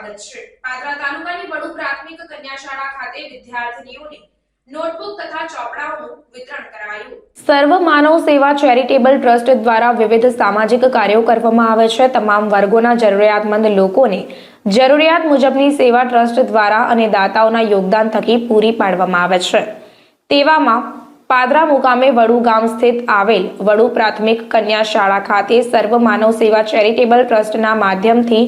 સ્વાગત છે। પાદરા તાલુકાની વડુ પ્રાથમિક કન્યા શાળા ખાતે વિદ્યાર્થીનીઓને નોટબુક તથા ચોપડાઓનું વિતરણ કરાયું। સર્વ માનવ સેવા ચેરિટેબલ ટ્રસ્ટ દ્વારા વિવિધ સામાજિક કાર્યો કરવામાં આવે છે। તમામ વર્ગોના જરૂરિયાતમંદ લોકોને જરૂરિયાત મુજબની સેવા ટ્રસ્ટ દ્વારા અને દાતાઓના યોગદાન થકી પૂરી પાડવામાં આવે છે। તેવામાં પાદરા મુકામે વડુ ગામ સ્થિત આવેલ વડુ પ્રાથમિક કન્યા શાળા ખાતે સર્વ માનવ સેવા ચેરિટેબલ ટ્રસ્ટના માધ્યમથી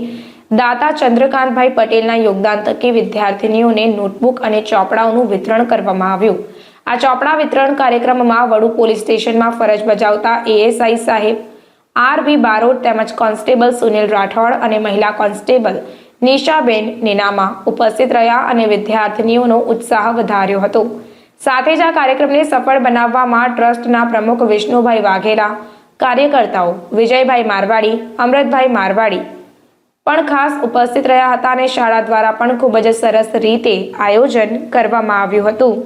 દાતા ચંદ્રકાંતભાઈ પટેલના યોગદાન થકી વિદ્યાર્થીનીઓને નોટબુક અને ચોપડાઓનું વિતરણ કરવામાં આવ્યું। આ ચોપડા વિતરણ કાર્યક્રમમાં વડુ પોલીસ સ્ટેશનમાં ફરજ બજાવતા એએસઆઈ સાહેબ આરવી બારોટ તેમજ કોન્સ્ટેબલ સુનિલ રાઠોડ અને મહિલા કોન્સ્ટેબલ નિશાબેન નીનામા ઉપસ્થિત રહ્યા અને વિદ્યાર્થીનીઓનો ઉત્સાહ વધાર્યો હતો। સાથે જ આ કાર્યક્રમને સફળ બનાવવામાં ટ્રસ્ટના પ્રમુખ વિષ્ણુભાઈ વાઘેલા, કાર્યકર્તાઓ વિજયભાઈ મારવાડી, અમૃતભાઈ મારવાડી પણ ખાસ ઉપસ્થિત રહ્યા હતા અને શાળા દ્વારા પણ ખૂબ જ સરસ રીતે આયોજન કરવામાં આવ્યું હતું।